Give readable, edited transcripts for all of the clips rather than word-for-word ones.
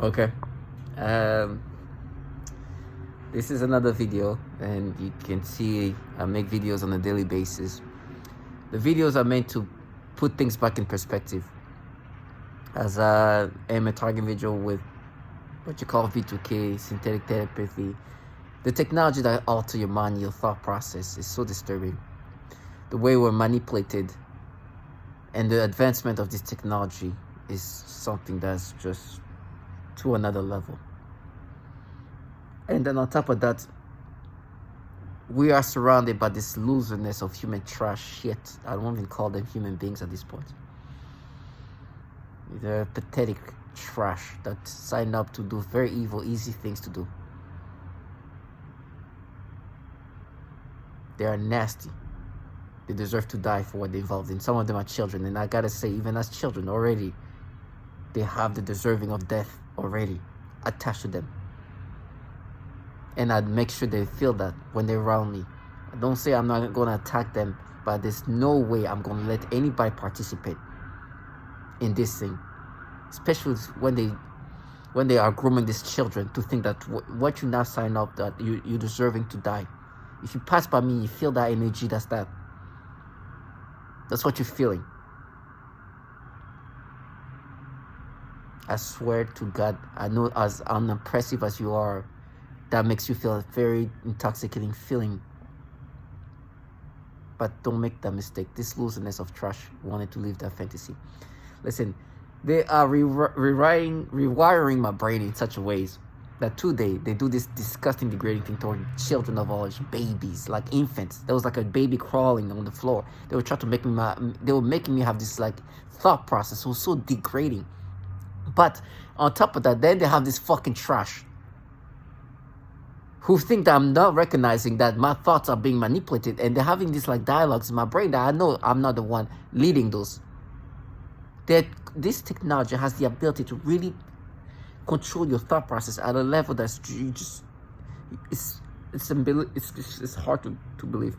Okay. Um, this is another video, and you can see I make videos on a daily basis. The videos are meant to put things back in perspective. As I am a target individual with what you call V2K, synthetic telepathy, the technology that alter your mind, your thought process is so disturbing. The way we're manipulated and the advancement of this technology is something that's just to another level. And then on top of that, we are surrounded by this loserness of human trash shit. I don't even call them human beings at this point. They're pathetic trash that sign up to do very evil, easy things to do. They are nasty. They deserve to die for what they involved in. Some of them are children, and I gotta say, even as children already, they have the deserving of death already attached to them. And I'd make sure they feel that when they're around me. I don't say I'm not gonna attack them, but there's no way I'm gonna let anybody participate in this thing, especially when they are grooming these children to think that what you now sign up that you're deserving to die. If you pass by me, you feel that energy. That's what you're feeling. I swear to God, I know as unimpressive as you are, that makes you feel a very intoxicating feeling. But don't make that mistake. This looseness of trash wanted to live that fantasy. Listen, they are rewiring my brain in such a ways that today they do this disgusting, degrading thing toward children of all age, babies, like infants. There was like a baby crawling on the floor. They were trying to make me, they were making me have this like thought process. It was so degrading. But on top of that, then they have this fucking trash who think that I'm not recognizing that my thoughts are being manipulated, and they're having these like dialogues in my brain that I know I'm not the one leading those. That this technology has the ability to really control your thought process at a level that's just it's hard to believe.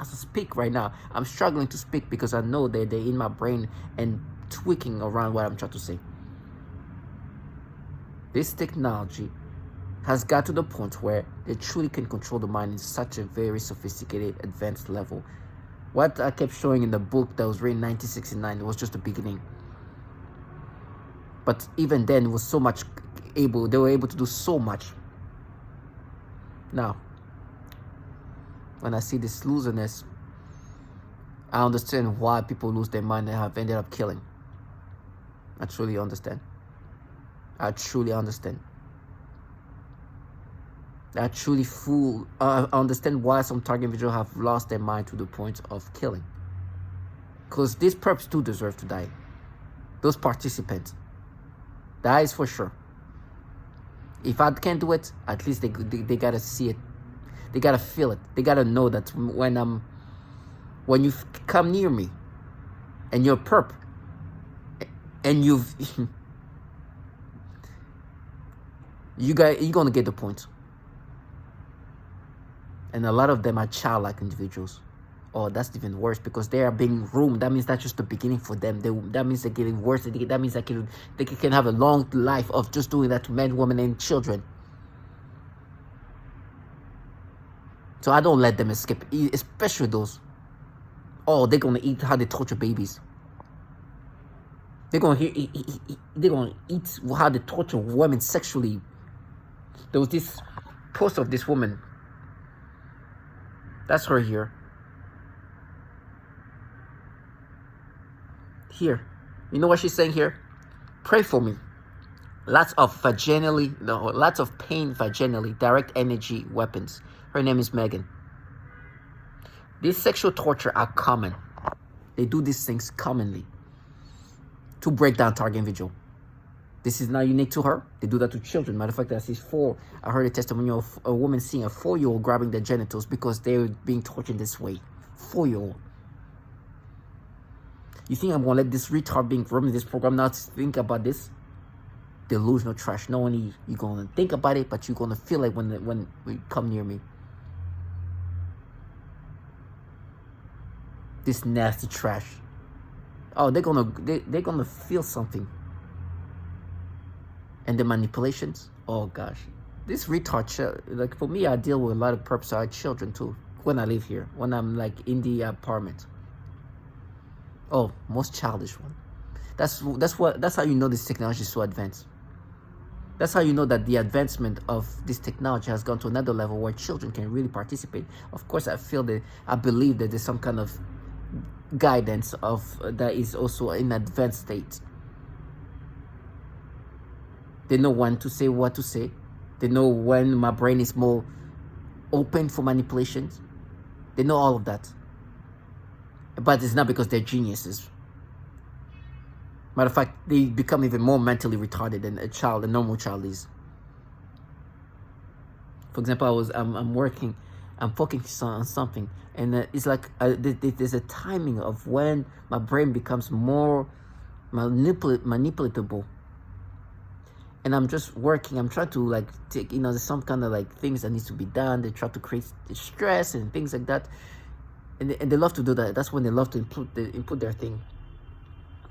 As I speak right now, I'm struggling to speak because I know that they're in my brain and tweaking around what I'm trying to say. This technology has got to the point where they truly can control the mind in such a very sophisticated, advanced level. What I kept showing in the book that was written in 1969, it was just the beginning. But even then, it was so much they were able to do so much. Now, when I see this loserness, I understand why people lose their mind and have ended up killing. I truly understand. I truly understand. I truly understand why some target individuals have lost their mind to the point of killing. Because these perps do deserve to die. Those participants. That is for sure. If I can't do it, at least they gotta see it. They gotta feel it. They gotta know that when you come near me and you're a perp and you're gonna get the point. And a lot of them are childlike individuals. Oh, that's even worse because they are being groomed. That means that's just the beginning for them. That means they're getting worse. That means they can have a long life of just doing that to men, women, and children. So I don't let them escape, especially those. Oh, they're gonna eat how they torture babies. They're gonna eat how they torture women sexually. There was this post of this woman. That's her here. Here. You know what she's saying here? Pray for me. Lots of pain vaginally, direct energy weapons. Her name is Megan. These sexual torture are common. They do these things commonly to break down target individual. This is not unique to her. They do that to children. Matter of fact, I heard a testimonial of a woman seeing a 4-year-old grabbing their genitals because they were being tortured this way. 4-year-old. You think I'm going to let this retard being running this program now think about this? Delusional trash. Not only you're going to think about it, but you're going to feel it when we come near me. This nasty trash. Oh, they're gonna feel something. And the manipulations, oh gosh. This retard, like for me, I deal with a lot of perps are children too. When I live here, when I'm like in the apartment. Oh, most childish one. That's how you know this technology is so advanced. That's how you know that the advancement of this technology has gone to another level where children can really participate. Of course, I believe that there's some kind of guidance of that is also in advanced state. They know when to say what to say. They know when my brain is more open for manipulations. They know all of that. But it's not because they're geniuses. Matter of fact, they become even more mentally retarded than a normal child is. For example, I'm working, I'm focusing on something, and it's like there's a timing of when my brain becomes more manipulatable. And I'm just working. I'm trying to like take, there's some kind of like things that needs to be done. They try to create stress and things like that, and they love to do that. That's when they love to input their thing.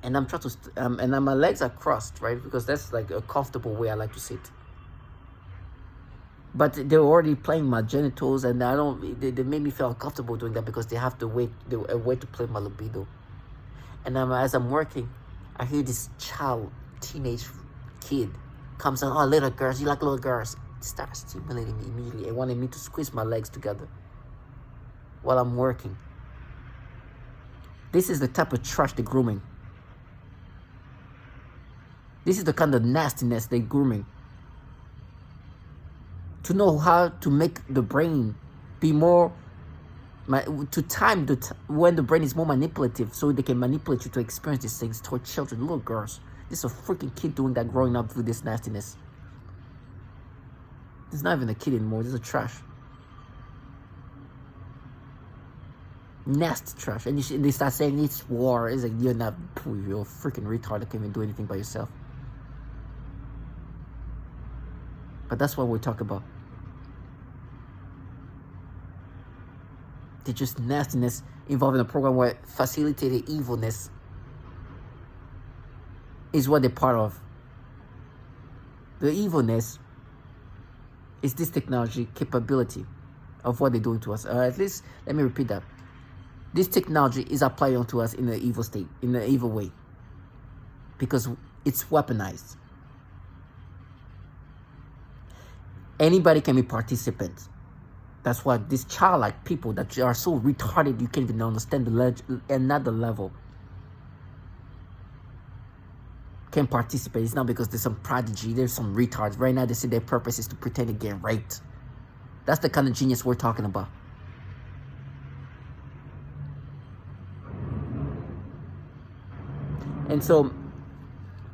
And I'm trying to, and my legs are crossed, right? Because that's like a comfortable way I like to sit. But they're already playing my genitals, and they made me feel uncomfortable doing that because they have to wait, a way to play my libido. And as I'm working, I hear this teenage kid comes on, oh, little girls, you like little girls. Starts stimulating me immediately and wanting me to squeeze my legs together while I'm working. This is the type of trash they're grooming. This is the kind of nastiness they're grooming. To know how to make the brain be more, to time when the brain is more manipulative, so they can manipulate you to experience these things toward children, little girls. This is a freaking kid doing that, growing up with this nastiness. It's not even a kid anymore. This is a trash. Nasty trash. And they start saying it's war. It's like, you're a freaking retard that can't even do anything by yourself. But that's what we talk about. They're just nastiness involved in a program where facilitated evilness is what they're part of. The evilness is this technology capability of what they're doing to us. At least, let me repeat that. This technology is applied onto us in an evil state, in an evil way. Because it's weaponized. Anybody can be participant. That's why these childlike people that are so retarded you can't even understand another level can participate. It's not because there's some prodigy, there's some retards. Right now they say their purpose is to pretend to get raped. That's the kind of genius we're talking about. And so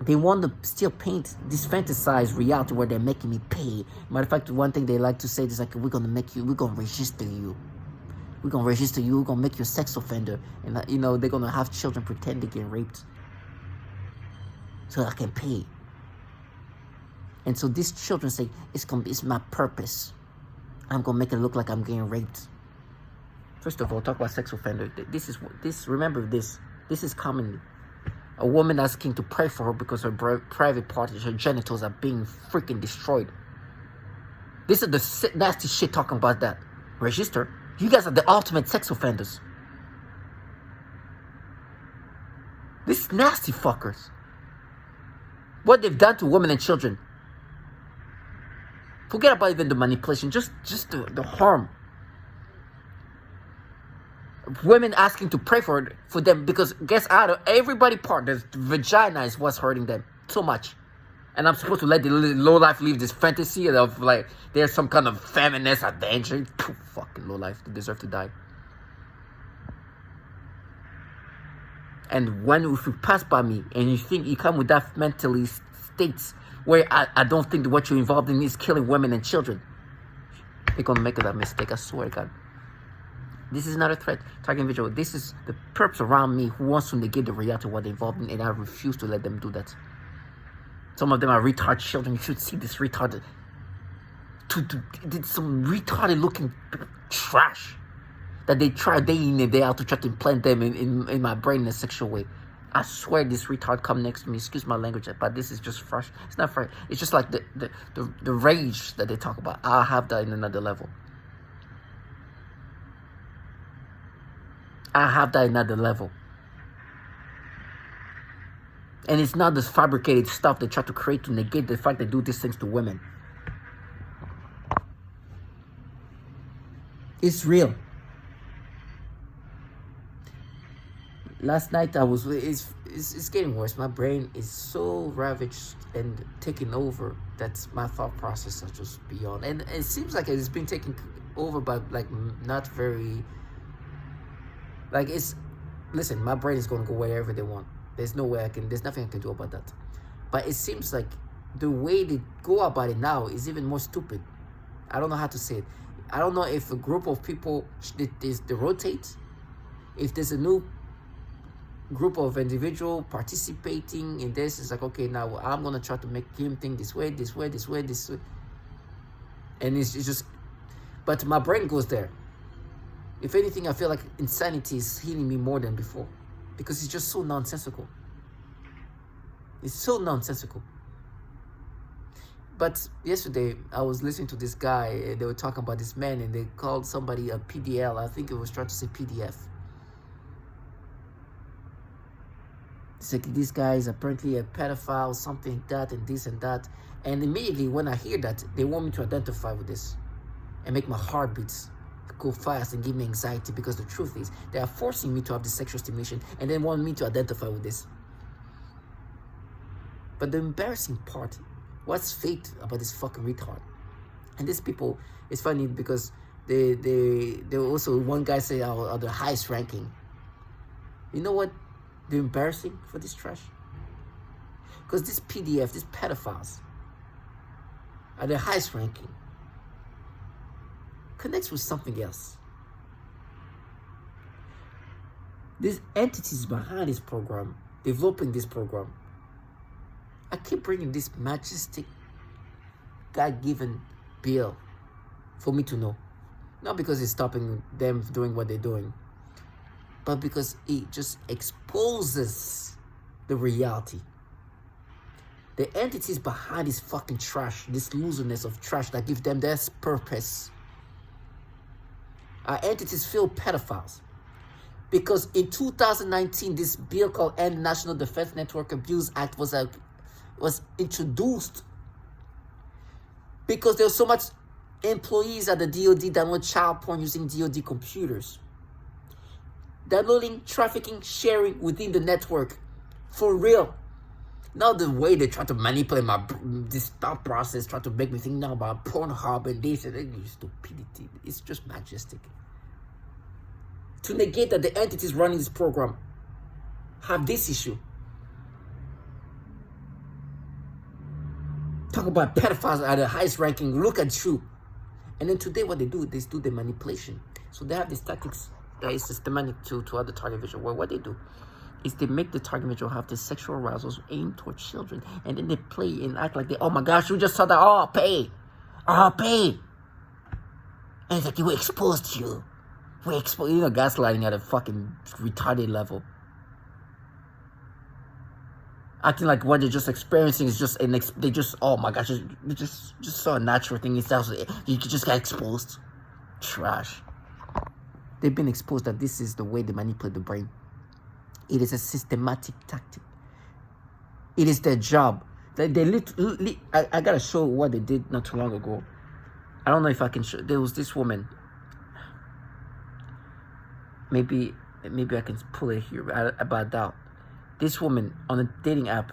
they want to still paint this fantasized reality where they're making me pay. Matter of fact, one thing they like to say is like, we're gonna register you. We're gonna register you, we're gonna make you a sex offender. And they're gonna have children pretend to get raped so I can pay. And so these children say, it's my purpose. I'm gonna make it look like I'm getting raped. First of all, talk about sex offender. Remember this is commonly a woman asking to pray for her because her private parts, her genitals are being freaking destroyed. This is the nasty shit talking about that. Register. You guys are the ultimate sex offenders. These nasty fuckers. What they've done to women and children. Forget about even the manipulation. Just the harm. Women asking to pray for them because guess out of everybody part, the vagina is what's hurting them so much. And I'm supposed to let the low life live this fantasy of like there's some kind of feminist adventure. Fucking low life, they deserve to die. And if you pass by me and you think you come with that mentally states where I don't think that what you're involved in is killing women and children, you're gonna make that mistake. I swear to God. This is not a threat, targeting visual. This is the perps around me who wants to negate the reality of what they're involved in, and I refuse to let them do that. Some of them are retarded children. You should see this retarded, some retarded looking trash that they try day in and day out to try to implant them in my brain in a sexual way. I swear this retard come next to me. Excuse my language, but this is just fresh. It's not fresh. It's just like the rage that they talk about. I have that in another level. I have that in another level. And it's not this fabricated stuff they try to create to negate the fact they do these things to women. It's real. Last night I was, it's getting worse. My brain is so ravaged and taken over that my thought process is just beyond. And it seems like it's been taken over by like not very, like it's, listen, my brain is going to go wherever they want. There's no way there's nothing I can do about that. But it seems like the way they go about it now is even more stupid. I don't know how to say it. I don't know if a group of people, they rotate. If there's a new group of individual participating in this, it's like, okay, now I'm going to try to make him think this way, this way, this way, this way. And it's just, but my brain goes there. If anything, I feel like insanity is hitting me more than before. Because it's just so nonsensical. It's so nonsensical. But yesterday, I was listening to this guy. They were talking about this man, and they called somebody a PDL. I think it was trying to say PDF. It's like this guy is apparently a pedophile, something like that, and this and that. And immediately when I hear that, they want me to identify with this and make my heartbeats go fast and give me anxiety, because the truth is they are forcing me to have this sexual stimulation and then want me to identify with this. But the embarrassing part, what's fake about this fucking retard? And these people, it's funny because they also, one guy say are the highest ranking. You know what? They're embarrassing for this trash. Because this PDF, these pedophiles, are the highest ranking. Connects with something else. These entities behind this program, developing this program, I keep bringing this majestic, God-given bill for me to know. Not because it's stopping them doing what they're doing, but because it just exposes the reality. The entities behind this fucking trash, this loserness of trash that give them their purpose, are entities filled pedophiles. Because in 2019, this bill called End National Defense Network Abuse Act was introduced because there was so much employees at the DOD download child porn using DOD computers. Downloading, trafficking, sharing within the network. For real. Now the way they try to manipulate this thought process, try to make me think now about Pornhub and this and that, stupidity. It's just majestic. To negate that the entities running this program have this issue. Talk about pedophiles at the highest ranking. Look at you. And then today what they do the manipulation. So they have these tactics that is systematic to other target visual. Well, what they do is they make the target visual have this sexual arousals aimed towards children. And then they play and act like oh my gosh, we just saw that. Oh, pay. Oh, pay. And it's like, we exposed you. We exposed, gaslighting at a fucking retarded level. Acting like what they're just experiencing is just they just, oh my gosh, they just saw a natural thing. You just got exposed. Trash. They've been exposed that this is the way they manipulate the brain. It is a systematic tactic. It is their job. I gotta show what they did not too long ago. I don't know if I can show. There was this woman. Maybe I can pull it here, but I doubt. This woman on a dating app.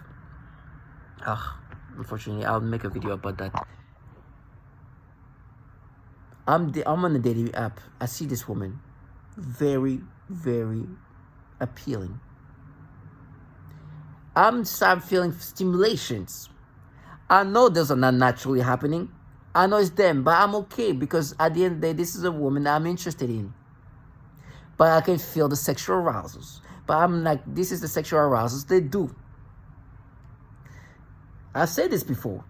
Unfortunately, I'll make a video about that. I'm on a dating app. I see this woman. Very, very appealing. I'm start feeling stimulations. I know those are not naturally happening. I know it's them, but I'm okay because at the end of the day, this is a woman I'm interested in. But I can feel the sexual arousals. But I'm like, this is the sexual arousals they do. I've said this before.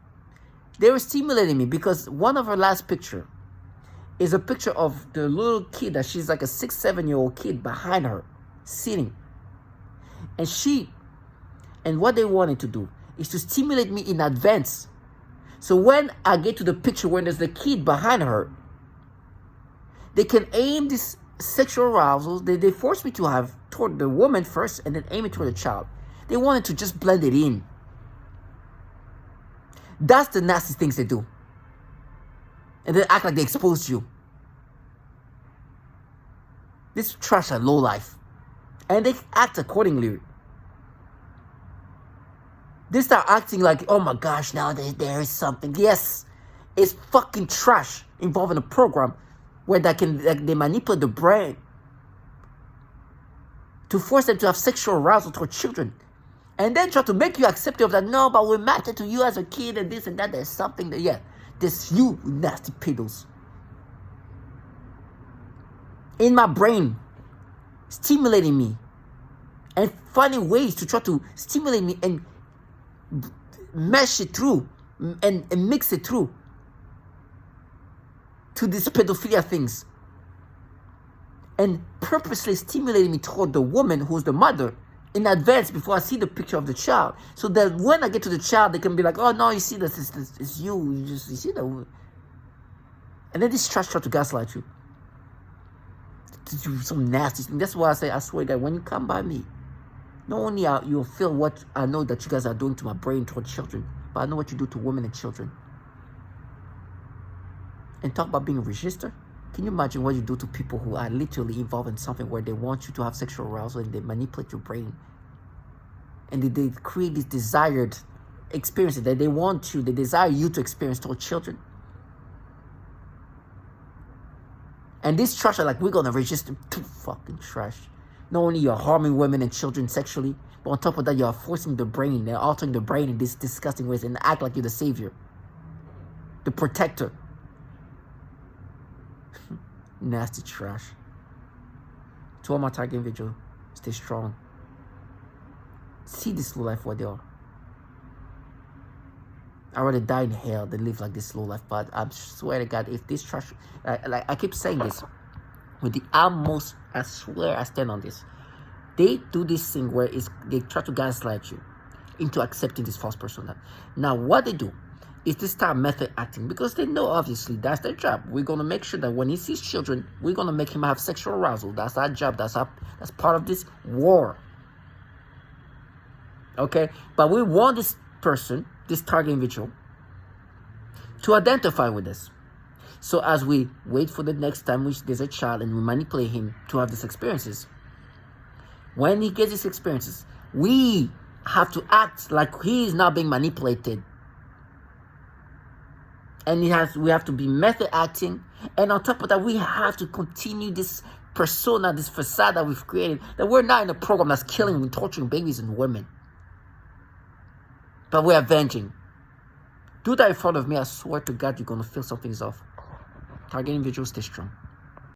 They were stimulating me because one of her last picture is a picture of the little kid that she's like a 6-7-year-old kid behind her, sitting. And she And what they wanted to do is to stimulate me in advance. So when I get to the picture when there's the kid behind her, they can aim this sexual arousal. They force me to have toward the woman first and then aim it toward the child. They wanted to just blend it in. That's the nasty things they do. And they act like they exposed you. This trash and low life. And they act accordingly. They start acting like, oh my gosh, now there is something. Yes, it's fucking trash involving a program where they manipulate the brain to force them to have sexual arousal toward children. And then try to make you accepting of that. No, but we matter to you as a kid and this and that. There's something that, yeah, there's you nasty pedos. In my brain, stimulating me and finding ways to try to stimulate me and mesh it through and mix it through to these pedophilia things, and purposely stimulating me toward the woman who's the mother in advance before I see the picture of the child, so that when I get to the child they can be like, oh no, you see this it's you see that. And then this trash try to gaslight you to do some nasty thing. That's why I say, I swear that when you come by me, not only you'll feel what I know that you guys are doing to my brain toward children, but I know what you do to women and children. And talk about being a register. Can you imagine what you do to people who are literally involved in something where they want you to have sexual arousal and they manipulate your brain? And they create these desired experiences that they want you, they desire you to experience toward children. And this trash are like, we're going to register. Fucking trash. Not only you're harming women and children sexually, but on top of that, you're forcing the brain, they're altering the brain in these disgusting ways and act like you're the savior, the protector. Nasty trash. To all my target individuals, stay strong. See this slow life what they are. I'd rather die in hell than live like this slow life. But I swear to God, if this trash, like I keep saying this, with the utmost, I swear I stand on this. They do this thing where they try to gaslight you into accepting this false persona. Now, what they do is they start method acting because they know obviously that's their job. We're gonna make sure that when he sees children, we're gonna make him have sexual arousal. That's our job. That's part of this war. Okay, but we want this person, this target individual, to identify with this. So as we wait for the next time which there's a child and we manipulate him to have these experiences, when he gets these experiences, we have to act like he is not being manipulated. And we have to be method acting. And on top of that, we have to continue this persona, this facade that we've created, that we're not in a program that's killing and torturing babies and women. But we're avenging. Do that in front of me. I swear to God, you're going to feel something's off. Target individuals, stay strong.